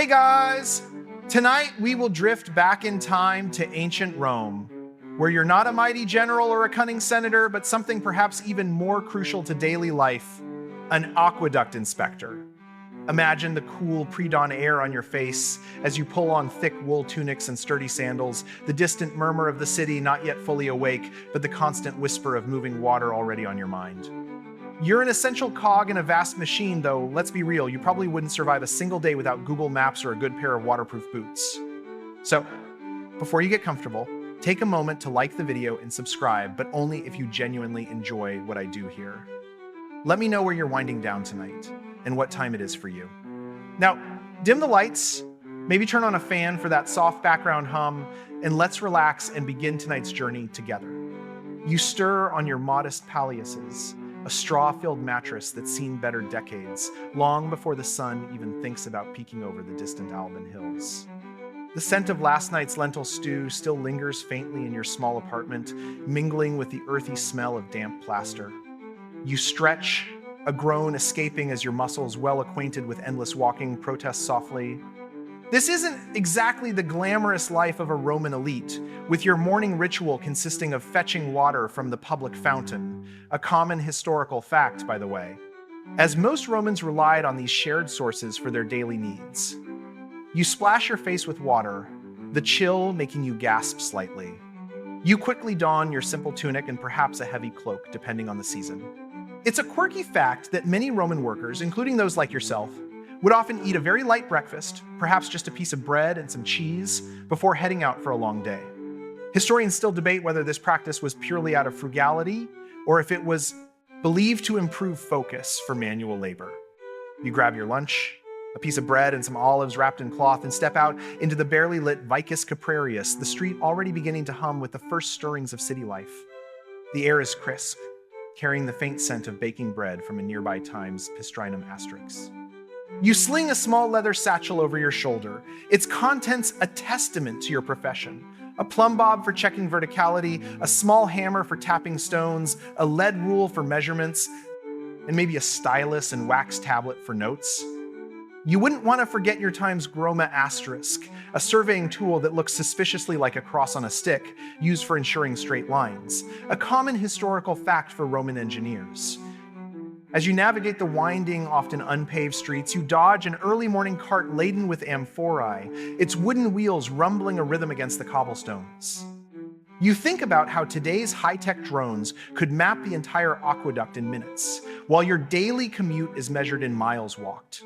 Hey guys! Tonight we will drift back in time to ancient Rome, where you're not a mighty general or a cunning senator, but something perhaps even more crucial to daily life, an aqueduct inspector. Imagine the cool pre-dawn air on your face as you pull on thick wool tunics and sturdy sandals, the distant murmur of the city not yet fully awake, but the constant whisper of moving water already on your mind. You're an essential cog in a vast machine, though let's be real, you probably wouldn't survive a single day without Google Maps or a good pair of waterproof boots. So, before you get comfortable, take a moment to like the video and subscribe, but only if you genuinely enjoy what I do here. Let me know where you're winding down tonight and what time it is for you. Now, dim the lights, maybe turn on a fan for that soft background hum, and let's relax and begin tonight's journey together. You stir on your modest palliaces, a straw-filled mattress that's seen better decades, long before the sun even thinks about peeking over the distant Alban Hills. The scent of last night's lentil stew still lingers faintly in your small apartment, mingling with the earthy smell of damp plaster. You stretch, a groan escaping as your muscles, well acquainted with endless walking, protest softly. This isn't exactly the glamorous life of a Roman elite, with your morning ritual consisting of fetching water from the public fountain, a common historical fact, by the way, as most Romans relied on these shared sources for their daily needs. You splash your face with water, the chill making you gasp slightly. You quickly don your simple tunic and perhaps a heavy cloak, depending on the season. It's a quirky fact that many Roman workers, including those like yourself, would often eat a very light breakfast, perhaps just a piece of bread and some cheese, before heading out for a long day. Historians still debate whether this practice was purely out of frugality or if it was believed to improve focus for manual labor. You grab your lunch, a piece of bread and some olives wrapped in cloth, and step out into the barely lit Vicus Caprarius, the street already beginning to hum with the first stirrings of city life. The air is crisp, carrying the faint scent of baking bread from a nearby Times Pistrinum Asterix. You sling a small leather satchel over your shoulder, its contents a testament to your profession. A plumb bob for checking verticality, a small hammer for tapping stones, a lead rule for measurements, and maybe a stylus and wax tablet for notes. You wouldn't want to forget your Times Groma Asterisk, a surveying tool that looks suspiciously like a cross on a stick, used for ensuring straight lines, a common historical fact for Roman engineers. As you navigate the winding, often unpaved streets, you dodge an early morning cart laden with amphorae, its wooden wheels rumbling a rhythm against the cobblestones. You think about how today's high-tech drones could map the entire aqueduct in minutes, while your daily commute is measured in miles walked.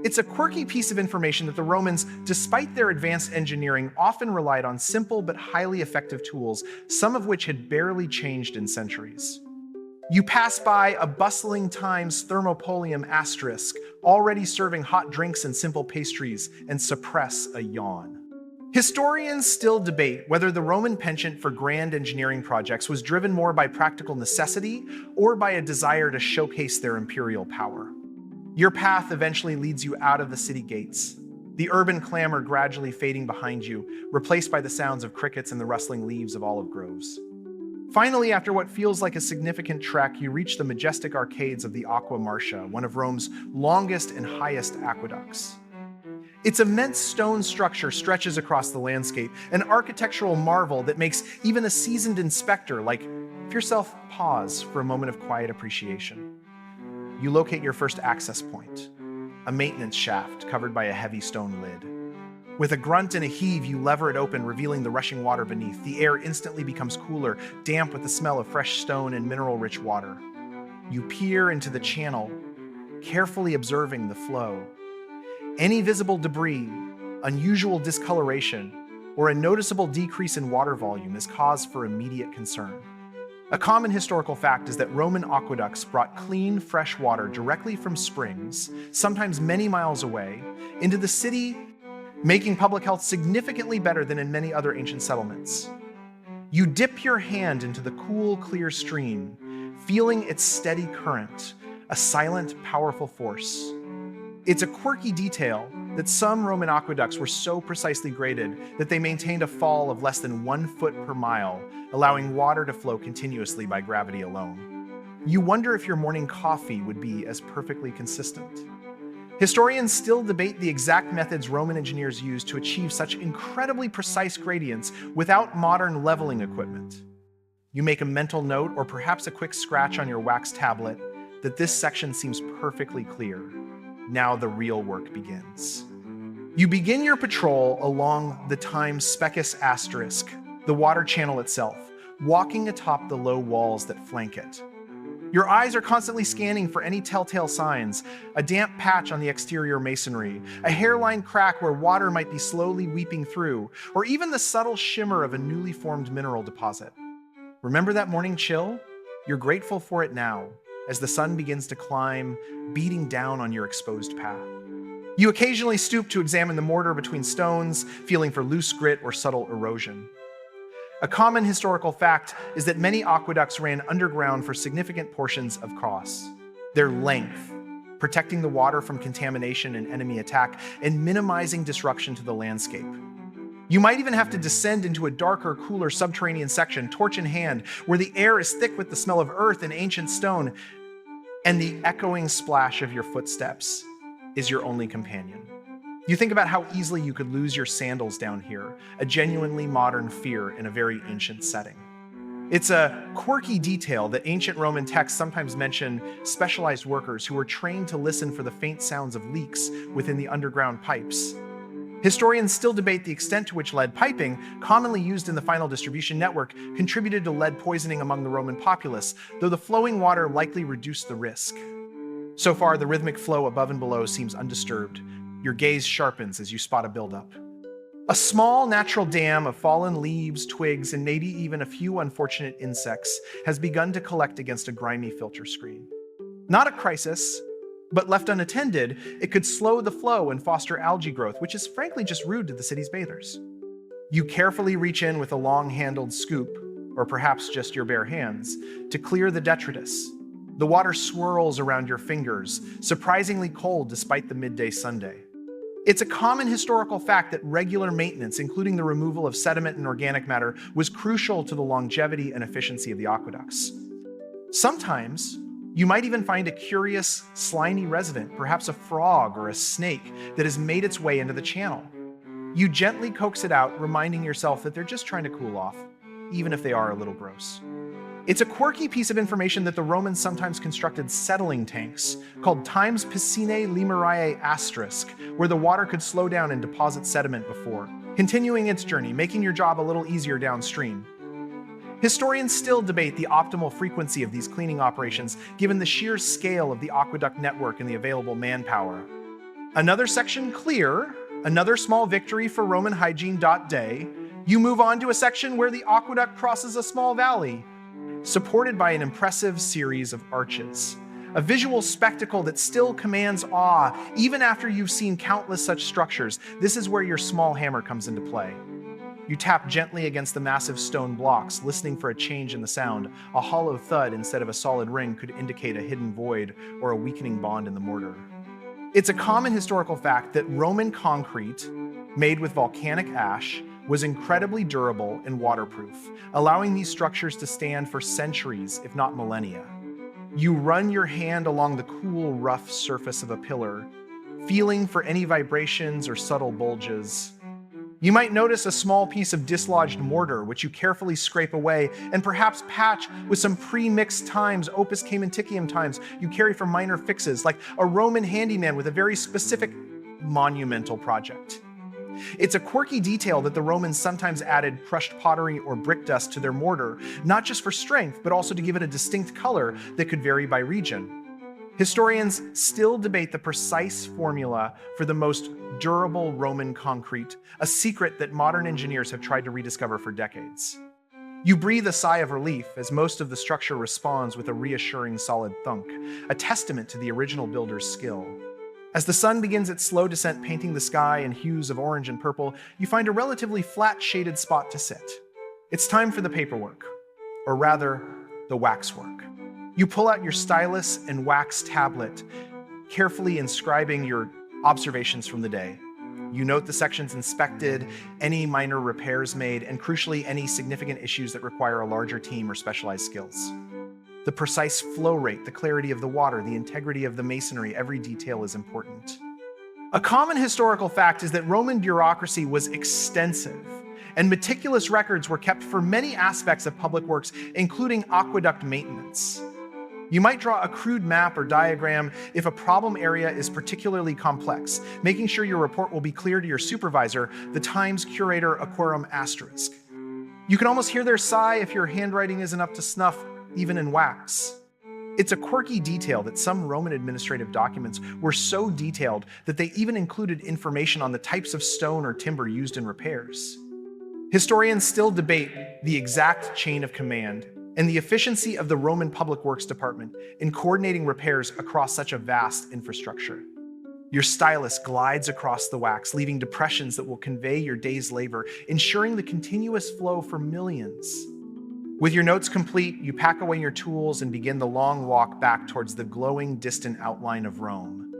It's a quirky piece of information that the Romans, despite their advanced engineering, often relied on simple but highly effective tools, some of which had barely changed in centuries. You pass by a bustling Times Thermopolium Asterisk, already serving hot drinks and simple pastries, and suppress a yawn. Historians still debate whether the Roman penchant for grand engineering projects was driven more by practical necessity or by a desire to showcase their imperial power. Your path eventually leads you out of the city gates, the urban clamor gradually fading behind you, replaced by the sounds of crickets and the rustling leaves of olive groves. Finally, after what feels like a significant trek, you reach the majestic arcades of the Aqua Marcia, one of Rome's longest and highest aqueducts. Its immense stone structure stretches across the landscape, an architectural marvel that makes even a seasoned inspector like yourself pause for a moment of quiet appreciation. You locate your first access point, a maintenance shaft covered by a heavy stone lid. With a grunt and a heave, you lever it open, revealing the rushing water beneath. The air instantly becomes cooler, damp with the smell of fresh stone and mineral-rich water. You peer into the channel, carefully observing the flow. Any visible debris, unusual discoloration, or a noticeable decrease in water volume is cause for immediate concern. A common historical fact is that Roman aqueducts brought clean, fresh water directly from springs, sometimes many miles away, into the city, making public health significantly better than in many other ancient settlements. You dip your hand into the cool, clear stream, feeling its steady current, a silent, powerful force. It's a quirky detail that some Roman aqueducts were so precisely graded that they maintained a fall of less than 1 foot per mile, allowing water to flow continuously by gravity alone. You wonder if your morning coffee would be as perfectly consistent. Historians still debate the exact methods Roman engineers used to achieve such incredibly precise gradients without modern leveling equipment. You make a mental note or perhaps a quick scratch on your wax tablet that this section seems perfectly clear. Now the real work begins. You begin your patrol along the Times Specus asterisk, the water channel itself, walking atop the low walls that flank it. Your eyes are constantly scanning for any telltale signs, a damp patch on the exterior masonry, a hairline crack where water might be slowly weeping through, or even the subtle shimmer of a newly formed mineral deposit. Remember that morning chill? You're grateful for it now, as the sun begins to climb, beating down on your exposed path. You occasionally stoop to examine the mortar between stones, feeling for loose grit or subtle erosion. A common historical fact is that many aqueducts ran underground for significant portions of course. Their length, protecting the water from contamination and enemy attack, and minimizing disruption to the landscape. You might even have to descend into a darker, cooler subterranean section, torch in hand, where the air is thick with the smell of earth and ancient stone, and the echoing splash of your footsteps is your only companion. You think about how easily you could lose your sandals down here, a genuinely modern fear in a very ancient setting. It's a quirky detail that ancient Roman texts sometimes mention specialized workers who were trained to listen for the faint sounds of leaks within the underground pipes. Historians still debate the extent to which lead piping, commonly used in the final distribution network, contributed to lead poisoning among the Roman populace, though the flowing water likely reduced the risk. So far, the rhythmic flow above and below seems undisturbed. Your gaze sharpens as you spot a buildup. A small natural dam of fallen leaves, twigs, and maybe even a few unfortunate insects has begun to collect against a grimy filter screen. Not a crisis, but left unattended, it could slow the flow and foster algae growth, which is frankly just rude to the city's bathers. You carefully reach in with a long-handled scoop, or perhaps just your bare hands, to clear the detritus. The water swirls around your fingers, surprisingly cold despite the midday sunday. It's a common historical fact that regular maintenance, including the removal of sediment and organic matter, was crucial to the longevity and efficiency of the aqueducts. Sometimes, you might even find a curious, slimy resident, perhaps a frog or a snake, that has made its way into the channel. You gently coax it out, reminding yourself that they're just trying to cool off, even if they are a little gross. It's a quirky piece of information that the Romans sometimes constructed settling tanks, called Times Piscinae Limeriae asterisk, where the water could slow down and deposit sediment before, continuing its journey, making your job a little easier downstream. Historians still debate the optimal frequency of these cleaning operations, given the sheer scale of the aqueduct network and the available manpower. Another section clear, another small victory for Roman hygiene. Day. You move on to a section where the aqueduct crosses a small valley, supported by an impressive series of arches. A visual spectacle that still commands awe, even after you've seen countless such structures. This is where your small hammer comes into play. You tap gently against the massive stone blocks, listening for a change in the sound. A hollow thud instead of a solid ring could indicate a hidden void or a weakening bond in the mortar. It's a common historical fact that Roman concrete, made with volcanic ash, was incredibly durable and waterproof, allowing these structures to stand for centuries, if not millennia. You run your hand along the cool, rough surface of a pillar, feeling for any vibrations or subtle bulges. You might notice a small piece of dislodged mortar, which you carefully scrape away and perhaps patch with some pre-mixed times, opus caementicium times you carry for minor fixes, like a Roman handyman with a very specific monumental project. It's a quirky detail that the Romans sometimes added crushed pottery or brick dust to their mortar, not just for strength, but also to give it a distinct color that could vary by region. Historians still debate the precise formula for the most durable Roman concrete, a secret that modern engineers have tried to rediscover for decades. You breathe a sigh of relief as most of the structure responds with a reassuring solid thunk, a testament to the original builder's skill. As the sun begins its slow descent, painting the sky in hues of orange and purple, you find a relatively flat, shaded spot to sit. It's time for the paperwork, or rather, the waxwork. You pull out your stylus and wax tablet, carefully inscribing your observations from the day. You note the sections inspected, any minor repairs made, and crucially, any significant issues that require a larger team or specialized skills. The precise flow rate, the clarity of the water, the integrity of the masonry, every detail is important. A common historical fact is that Roman bureaucracy was extensive, and meticulous records were kept for many aspects of public works, including aqueduct maintenance. You might draw a crude map or diagram if a problem area is particularly complex, making sure your report will be clear to your supervisor, the Times curator aquarum asterisk. You can almost hear their sigh if your handwriting isn't up to snuff, even in wax. It's a quirky detail that some Roman administrative documents were so detailed that they even included information on the types of stone or timber used in repairs. Historians still debate the exact chain of command and the efficiency of the Roman Public Works Department in coordinating repairs across such a vast infrastructure. Your stylus glides across the wax, leaving depressions that will convey your day's labor, ensuring the continuous flow for millions. With your notes complete, you pack away your tools and begin the long walk back towards the glowing, distant outline of Rome.